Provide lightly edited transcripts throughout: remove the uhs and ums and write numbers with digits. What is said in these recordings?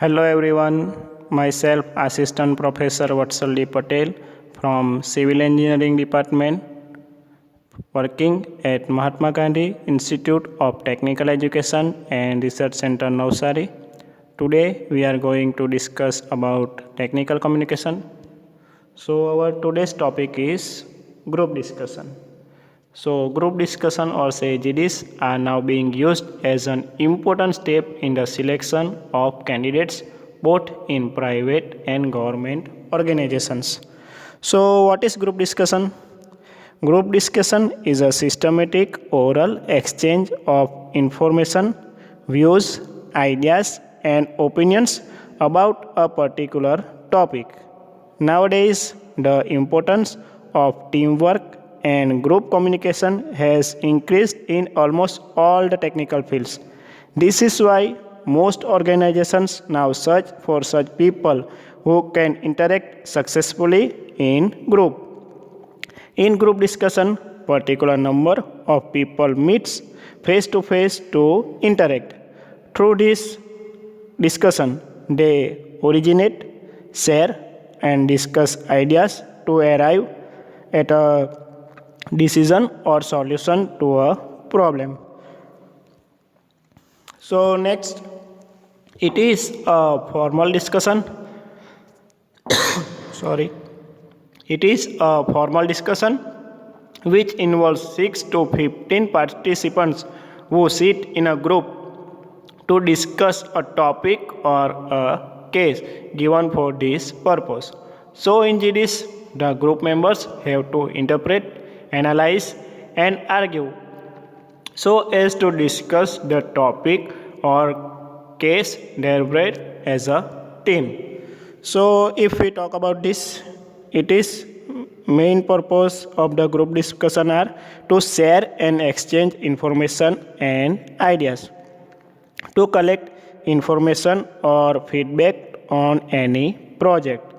Hello everyone, myself Assistant Professor Vatsal Patel from Civil Engineering Department working at Mahatma Gandhi Institute of Technical Education and Research Center Navsari. Today we are going to discuss about technical communication. So our today's topic is group discussion. So group discussion or say GDs are now being used as an important step in the selection of candidates both in private and government organizations. So what is group discussion? Group discussion is a systematic oral exchange of information, views, ideas and opinions about a particular topic. Nowadays, the importance of teamwork and group communication has increased in almost all the technical fields. This is why most organizations now search for such people who can interact successfully in group. In group discussion, particular number of people meets face to face to interact. Through this discussion, they originate, share and discuss ideas to arrive at a decision or solution to a problem. So next, it is a formal discussion. It is a formal discussion which involves 6 to 15 participants who sit in a group to discuss a topic or a case given for this purpose. So in GDs, the group members have to interpret, analyze and argue so as to discuss the topic or case derived as a team. So if we talk about this, it is main purpose of the group discussion are to share and exchange information and ideas, to collect information or feedback on any project,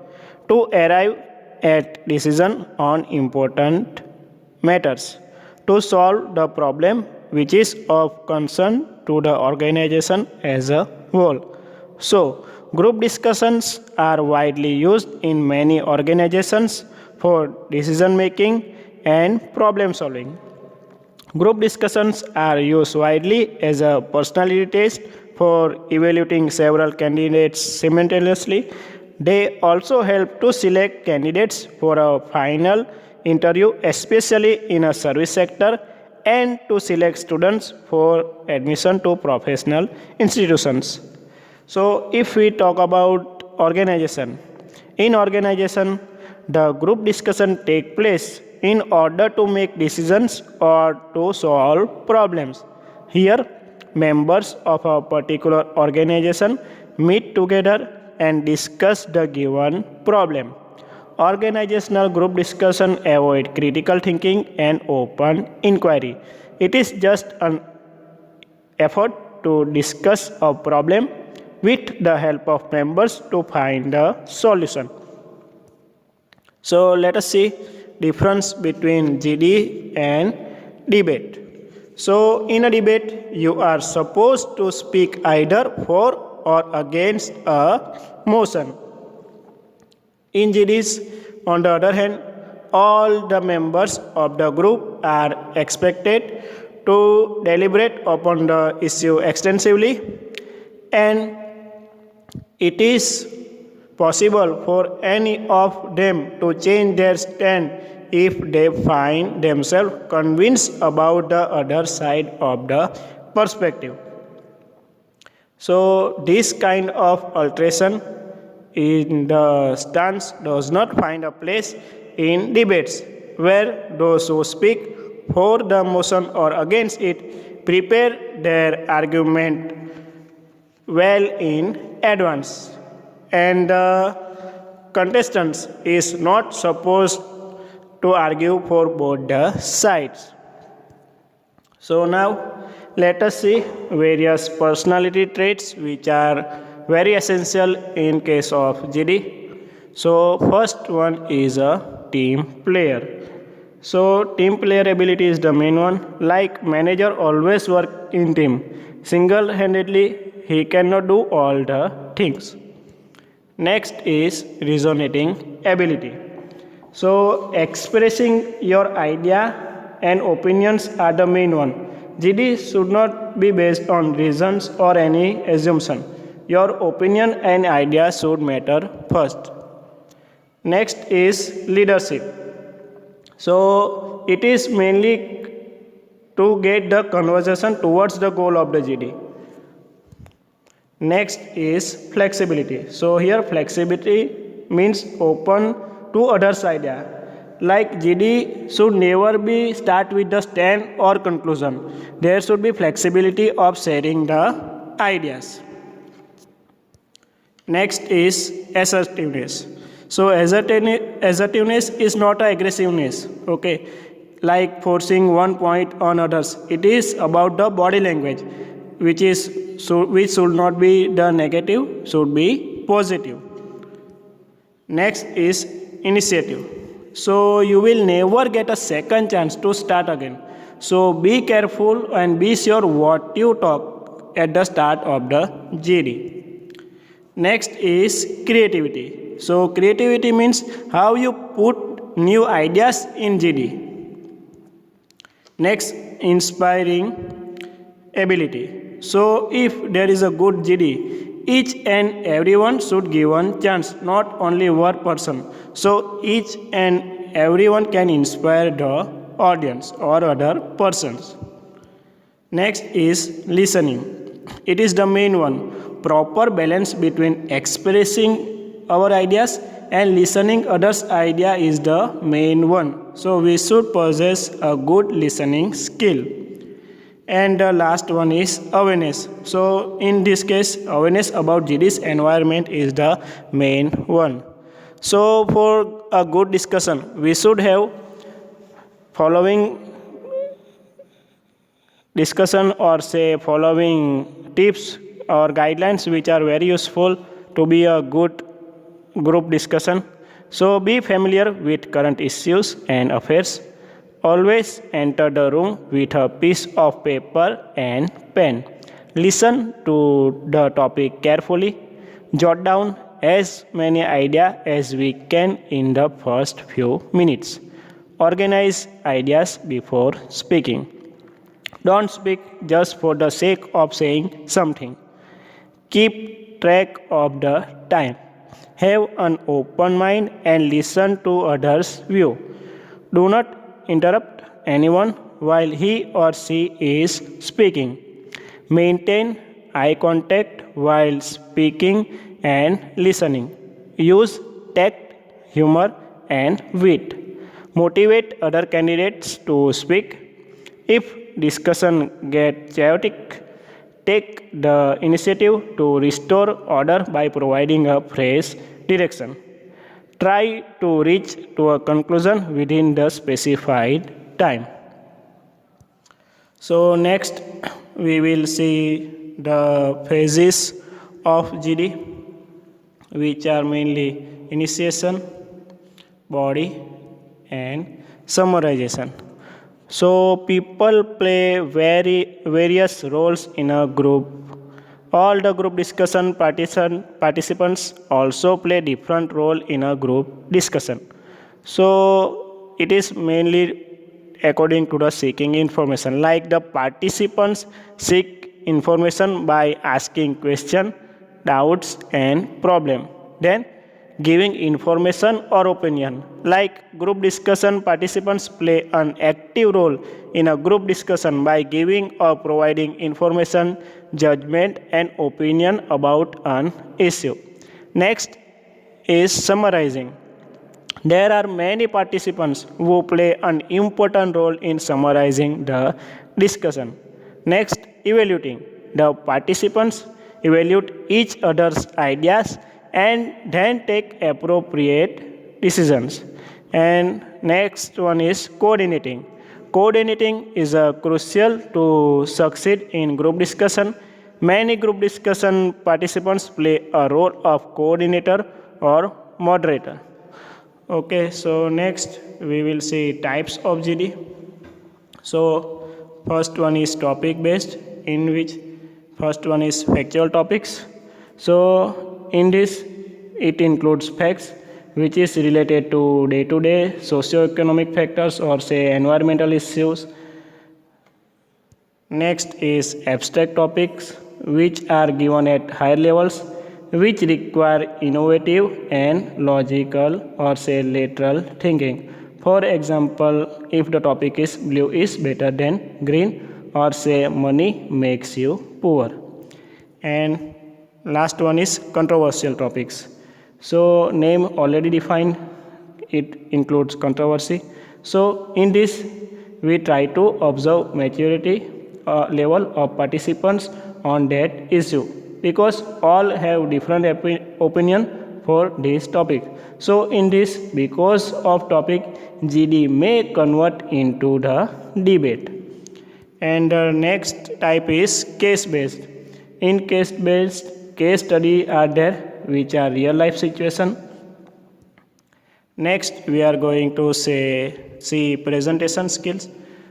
to arrive at decision on important matters, to solve the problem which is of concern to the organization as a whole. So, group discussions are widely used in many organizations for decision making and problem solving. Group discussions are used widely as a personality test for evaluating several candidates simultaneously. They also help to select candidates for a final interview, especially in a service sector, and to select students for admission to professional institutions. So if we talk about organization, in organization, the group discussion take place in order to make decisions or to solve problems. Here, members of a particular organization meet together and discuss the given problem. Organizational group discussion avoid critical thinking and open inquiry. It is just an effort to discuss a problem with the help of members to find a solution. So let us see difference between GD and debate. So in a debate, you are supposed to speak either for or against a motion. In GDs, on the other hand, all the members of the group are expected to deliberate upon the issue extensively, and it is possible for any of them to change their stand if they find themselves convinced about the other side of the perspective. So this kind of alteration in the stance does not find a place in debates, where those who speak for the motion or against it prepare their argument well in advance, and the contestants is not supposed to argue for both the sides. So now let us see various personality traits which are very essential in case of GD. So first one is a team player. So team player ability is the main one. Like manager always work in team. Single-handedly he cannot do all the things. Next is reasoning ability. So expressing your idea and opinions are the main one. GD should not be based on reasons or any assumption. Your opinion and idea should matter first. Next is leadership. So it is mainly to get the conversation towards the goal of the GD. Next is flexibility. So here flexibility means open to others' idea. Like GD should never be start with the stand or conclusion. There should be flexibility of sharing the ideas. Next is assertiveness. So assertiveness is not aggressiveness. Okay, like forcing one point on others. It is about the body language, which should not be the negative, should be positive. Next is initiative. So you will never get a second chance to start again. So be careful and be sure what you talk at the start of the GD. Next is creativity. So creativity means how you put new ideas in GD. Next, inspiring ability. So if there is a good GD, each and everyone should give one chance, not only one person. So each and everyone can inspire the audience or other persons. Next is listening. It is the main one. Proper balance between expressing our ideas and listening others' idea is the main one. So we should possess a good listening skill. And the last one is awareness. So in this case, awareness about GD's environment is the main one. So for a good discussion, we should have following discussion or say following tips or guidelines which are very useful to be a good group discussion. So be familiar with current issues and affairs. Always enter the room with a piece of paper and pen. Listen to the topic carefully. Jot down as many ideas as we can in the first few minutes. Organize ideas before speaking. Don't speak just for the sake of saying something. Keep track of the time. Have an open mind and listen to others' view. Do not interrupt anyone while he or she is speaking. Maintain eye contact while speaking and listening. Use tact, humor, and wit. Motivate other candidates to speak. If discussion gets chaotic, take the initiative to restore order by providing a fresh direction. Try to reach to a conclusion within the specified time. So next we will see the phases of GD, which are mainly initiation, body, and summarization. So people play various roles in a group. All the group discussion participants also play different role in a group discussion. So it is mainly according to the seeking information. Like the participants seek information by asking question, doubts, and problem. Then giving information or opinion. Like group discussion participants play an active role in a group discussion by giving or providing information, judgment, and opinion about an issue. Next is summarizing. There are many participants who play an important role in summarizing the discussion. Next, evaluating. The participants evaluate each other's ideas and then take appropriate decisions. And next one is coordinating. Coordinating is crucial to succeed in group discussion. Many group discussion participants play a role of coordinator or moderator. Okay, so next we will see types of GD. So first one is topic based, in which First one is factual topics. So in this, it includes facts which is related to day-to-day socio-economic factors or say environmental issues. Next is abstract topics which are given at higher levels which require innovative and logical or say lateral thinking. For example, if the topic is blue is better than green or say money makes you poor. And last one is controversial topics. So name already defined, it includes controversy. So in this we try to observe maturity level of participants on that issue because all have different opinion for this topic. So in this, because of topic, GD may convert into the debate. And the next type is case based. In case based, case study are there which are real life situation. Next we are going to see presentation skills.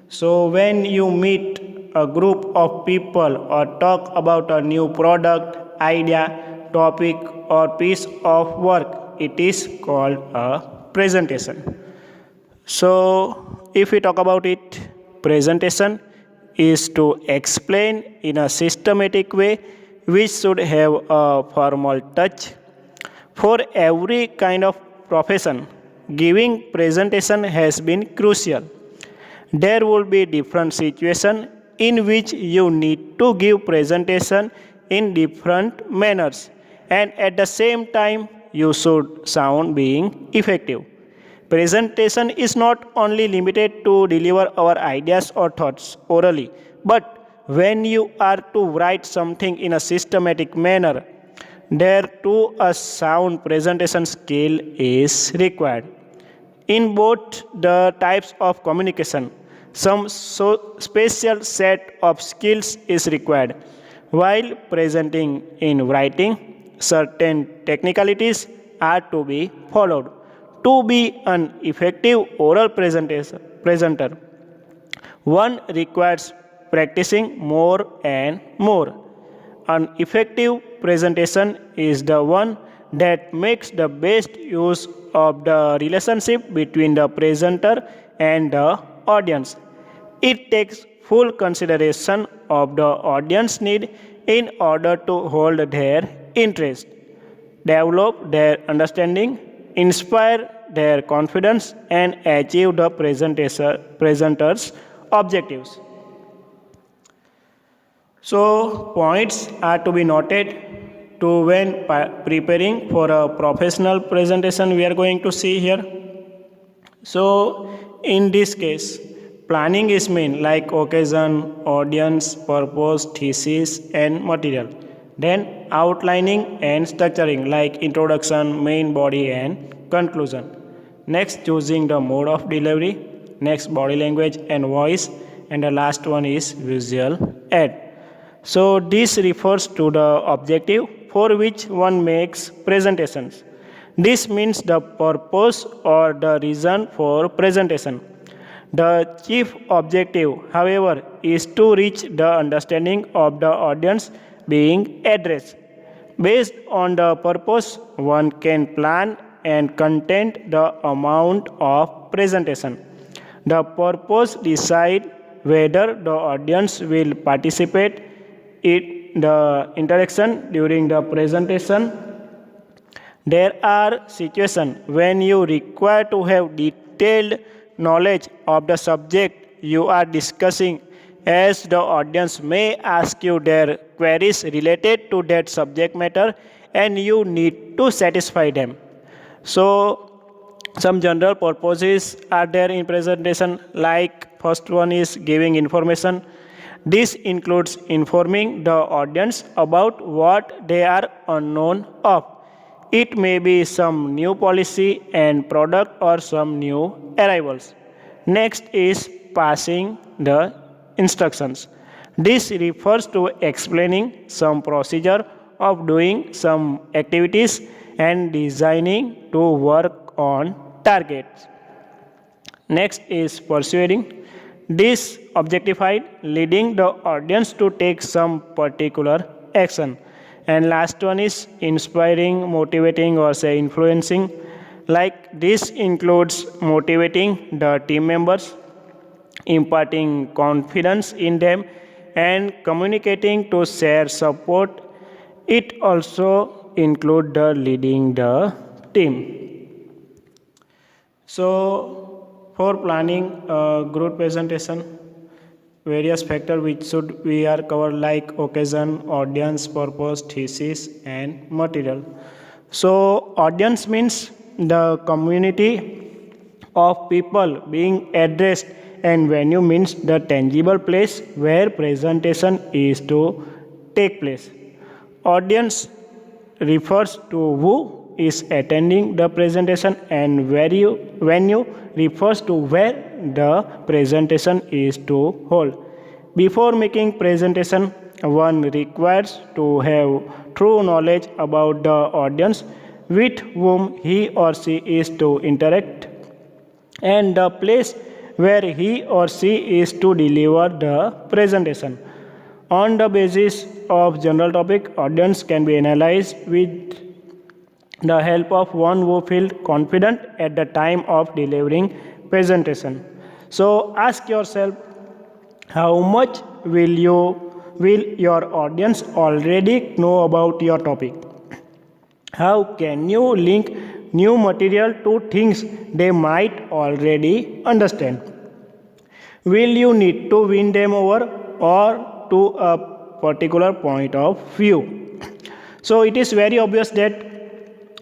So when you meet a group of people or talk about a new product, idea, topic or piece of work, it is called a presentation. So if we talk about it, presentation is to explain in a systematic way which should have a formal touch. For every kind of profession, giving presentation has been crucial. There will be different situations in which you need to give presentation in different manners and at the same time you should sound being effective. Presentation is not only limited to deliver our ideas or thoughts orally, but when you are to write something in a systematic manner, there too a sound presentation skill is required. In both the types of communication, some special set of skills is required. While presenting in writing, certain technicalities are to be followed. To be an effective oral presenter, one requires practicing more and more. An effective presentation is the one that makes the best use of the relationship between the presenter and the audience. It takes full consideration of the audience need in order to hold their interest, develop their understanding, inspire their confidence, and achieve the presenter's objectives. So, points are to be noted to when preparing for a professional presentation we are going to see here. So, in this case, planning is main like occasion, audience, purpose, thesis, and material. Then outlining and structuring like introduction, main body, and conclusion. Next, choosing the mode of delivery. Next, body language and voice. And the last one is visual aid. So, this refers to the objective for which one makes presentations. This means the purpose or the reason for presentation. The chief objective, however, is to reach the understanding of the audience being addressed. Based on the purpose, one can plan and content the amount of presentation. The purpose decide whether the audience will participate in the interaction during the presentation. There are situations when you require to have detailed knowledge of the subject you are discussing, as the audience may ask you their queries related to that subject matter and you need to satisfy them. So, some general purposes are there in presentation, like first one is giving information. This includes informing the audience about what they are unknown of. It may be some new policy and product or some new arrivals. Next is passing the instructions. This refers to explaining some procedure of doing some activities and designing to work on targets. Next is persuading. This objectified, leading the audience to take some particular action. And last one is inspiring, motivating, or say influencing. Like this includes motivating the team members, imparting confidence in them, and communicating to share support. It also includes the leading the team. So, for planning a group presentation, various factors which should we are covered like occasion, audience, purpose, thesis, and material. So, audience means the community of people being addressed, and venue means the tangible place where presentation is to take place. Audience refers to who is attending the presentation, and venue refers to where the presentation is to hold. Before making presentation, one requires to have true knowledge about the audience with whom he or she is to interact and the place where he or she is to deliver the presentation. On the basis of general topic, audience can be analyzed with the help of one who feels confident at the time of delivering presentation. So ask yourself, how much will your audience already know about your topic? How can you link new material to things they might already understand? Will you need to win them over or to a particular point of view? So it is very obvious that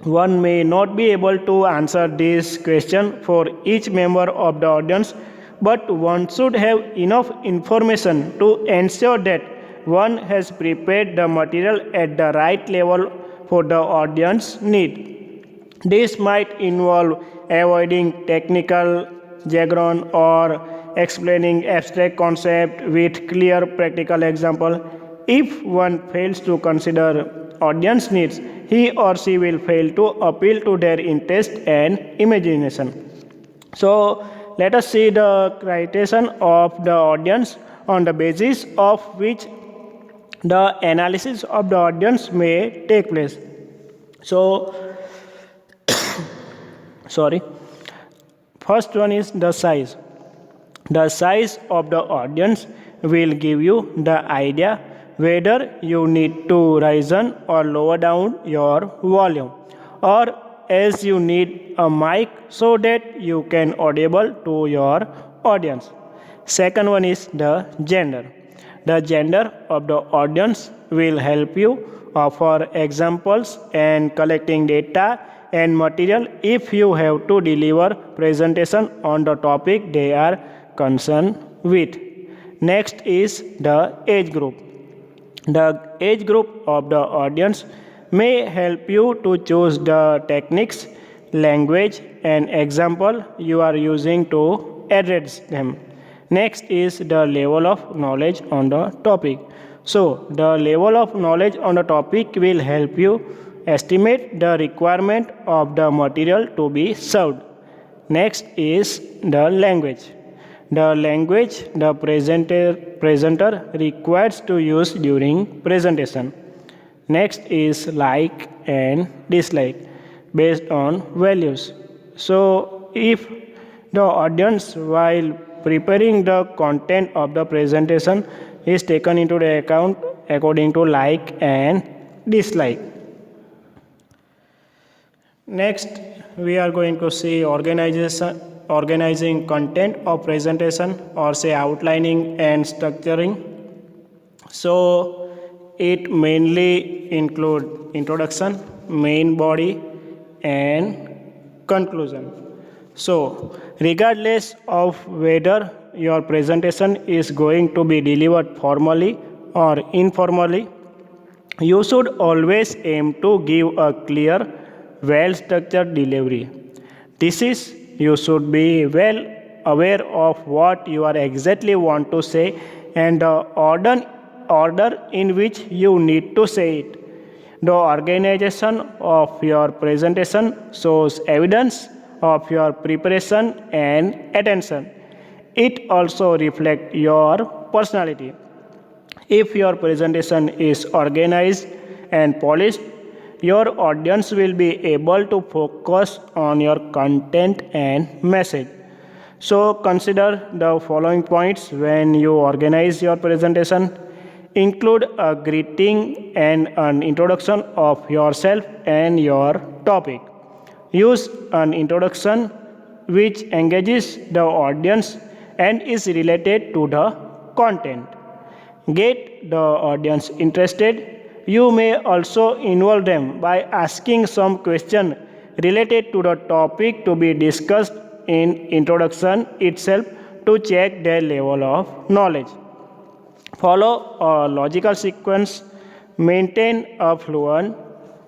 one may not be able to answer this question for each member of the audience, but one should have enough information to ensure that one has prepared the material at the right level for the audience need. This might involve avoiding technical jargon or explaining abstract concept with clear practical example. If one fails to consider audience needs, he or she will fail to appeal to their interest and imagination. So let us see the criteria of the audience on the basis of which the analysis of the audience may take place. So, sorry. First one is the size. The size of the audience will give you the idea whether you need to raise or lower down your volume, or as you need a mic so that you can audible to your audience. Second one is the gender. The gender of the audience will help you offer examples and collecting data and material if you have to deliver presentation on the topic they are concerned with. Next is the age group. The age group of the audience may help you to choose the techniques, language, and example you are using to address them. Next is the level of knowledge on the topic. So, the level of knowledge on the topic will help you estimate the requirement of the material to be served. Next is the language. The language the presenter requires to use during presentation. Next is like and dislike based on values. So, if the audience while preparing the content of the presentation is taken into the account according to like and dislike. Next, we are going to see organizing content of presentation, or say outlining and structuring. So it mainly include introduction, main body, and conclusion. So regardless of whether your presentation is going to be delivered formally or informally, you should always aim to give a clear, well-structured delivery. This is, you should be well aware of what you are exactly want to say and the order in which you need to say it. The organization of your presentation shows evidence of your preparation and attention. It also reflects your personality. If your presentation is organized and polished, your audience will be able to focus on your content and message. So consider the following points when you organize your presentation. Include a greeting and an introduction of yourself and your topic. Use an introduction which engages the audience and is related to the content. Get the audience interested. You may also involve them by asking some question related to the topic to be discussed in introduction itself to check their level of knowledge. Follow a logical sequence. Maintain a fluent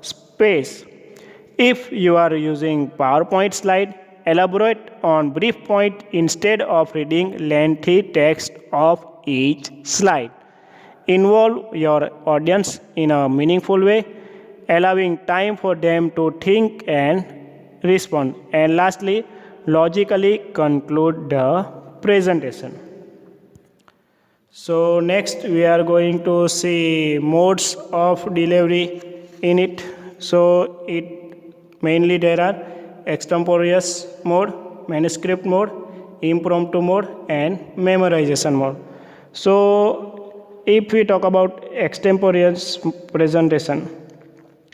space. If you are using PowerPoint slide, elaborate on brief point instead of reading lengthy text of each slide. Involve your audience in a meaningful way, allowing time for them to think and respond. And lastly, logically conclude the presentation. So next we are going to see modes of delivery in it. So it mainly there are extemporaneous mode, manuscript mode, impromptu mode and memorization mode. So if we talk about extemporaneous presentation,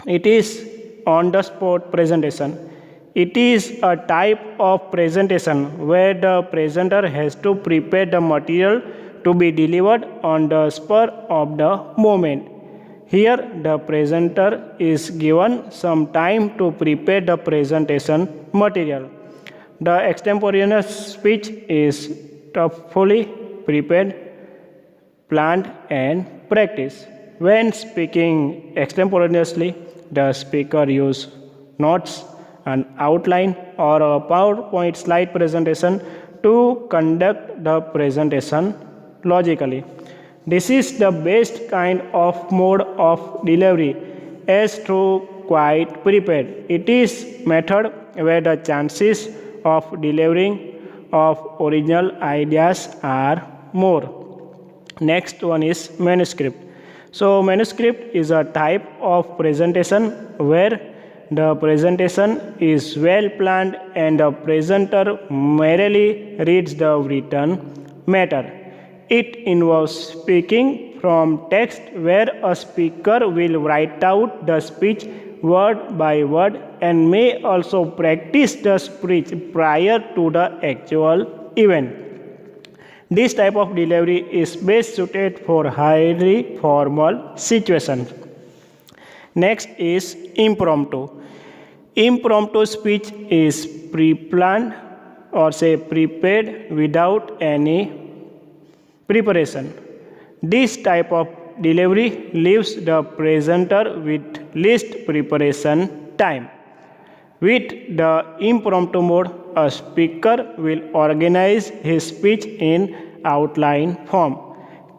it is on the spot presentation. It is a type of presentation where the presenter has to prepare the material to be delivered on the spur of the moment. Here, the presenter is given some time to prepare the presentation material. The extemporaneous speech is thoughtfully prepared, planned, and practiced. When speaking extemporaneously, the speaker uses notes, an outline, or a PowerPoint slide presentation to conduct the presentation logically. This is the best kind of mode of delivery as through quite prepared. It is method where the chances of delivering of original ideas are more. Next one is manuscript. So manuscript is a type of presentation where the presentation is well planned and the presenter merely reads the written matter. It involves speaking from text where a speaker will write out the speech word by word and may also practice the speech prior to the actual event. This type of delivery is best suited for highly formal situations. Next is impromptu. Impromptu speech is pre-planned or say prepared without any preparation. This type of delivery leaves the presenter with least preparation time. With the impromptu mode, a speaker will organize his speech in outline form,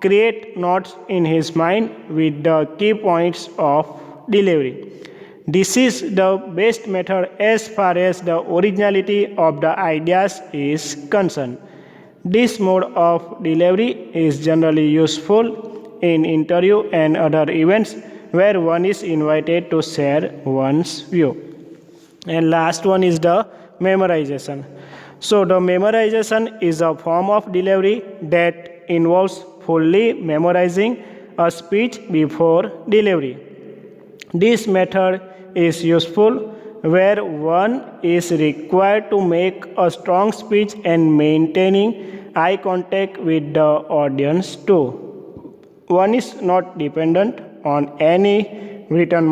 create notes in his mind with the key points of delivery. This is the best method as far as the originality of the ideas is concerned. This mode of delivery is generally useful in interview and other events where one is invited to share one's view. And last one is the memorization. So the memorization is a form of delivery that involves fully memorizing a speech before delivery. This method is useful where one is required to make a strong speech and maintaining eye contact with the audience too. One is not dependent on any written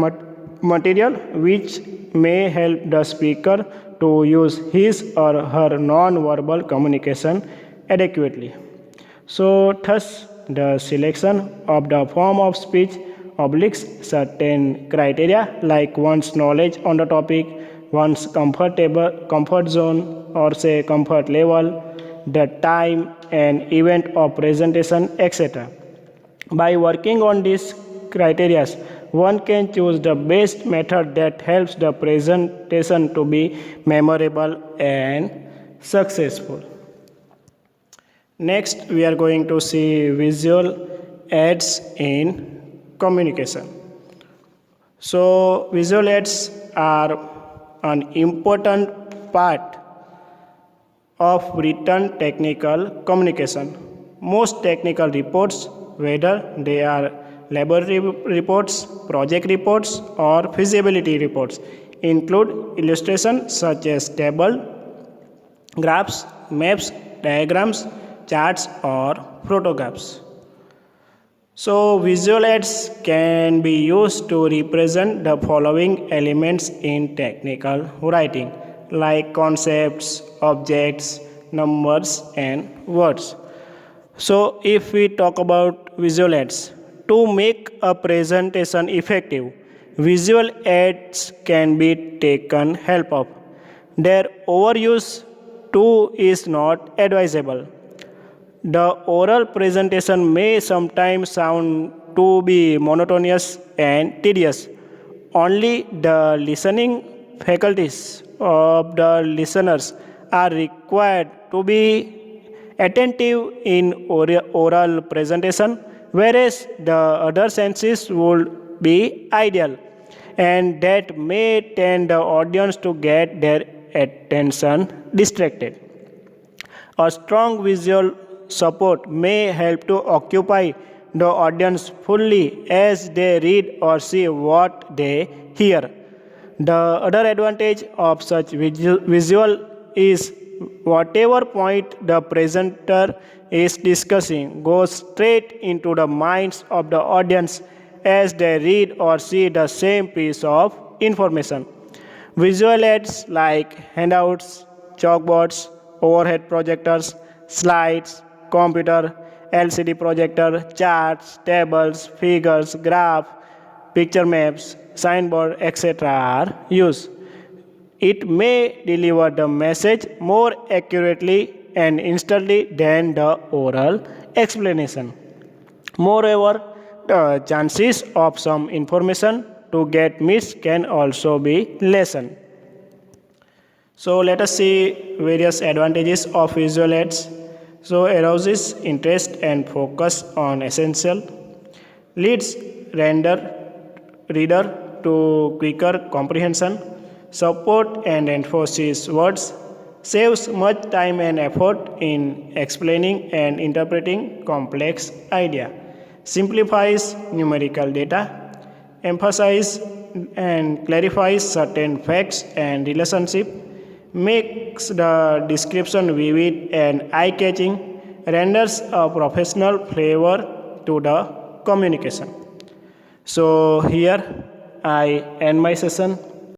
material which may help the speaker to use his or her non-verbal communication adequately. So thus the selection of the form of speech obliques certain criteria like one's knowledge on the topic, one's comfort zone or say comfort level, the time and event of presentation, etc. By working on these criteria, one can choose the best method that helps the presentation to be memorable and successful. Next, we are going to see visual aids in communication. So, visual aids are an important part of written technical communication. Most technical reports, whether they are laboratory reports, project reports, or feasibility reports, include illustrations such as table, graphs, maps, diagrams, charts, or photographs. So, visual aids can be used to represent the following elements in technical writing, like concepts, objects, numbers, and words. So, if we talk about visual aids, to make a presentation effective, visual aids can be taken help of. Their overuse too is not advisable. The oral presentation may sometimes sound to be monotonous and tedious. Only the listening faculties of the listeners are required to be attentive in oral presentation, whereas the other senses would be ideal, and that may tend the audience to get their attention distracted. A strong visual support may help to occupy the audience fully as they read or see what they hear. The other advantage of such visual is whatever point the presenter is discussing goes straight into the minds of the audience as they read or see the same piece of information. Visual aids like handouts, chalkboards, overhead projectors, slides, computer, LCD projector, charts, tables, figures, graph, picture maps, signboard, etc. are used. It may deliver the message more accurately and instantly than the oral explanation. Moreover, the chances of some information to get missed can also be lessened. So let us see various advantages of visual aids. So arouses interest and focus on essential, leads render reader to quicker comprehension, support and enforces words, saves much time and effort in explaining and interpreting complex idea, simplifies numerical data, emphasizes and clarifies certain facts and relationship, makes the description vivid and eye-catching, renders a professional flavor to the communication. So here I end my session.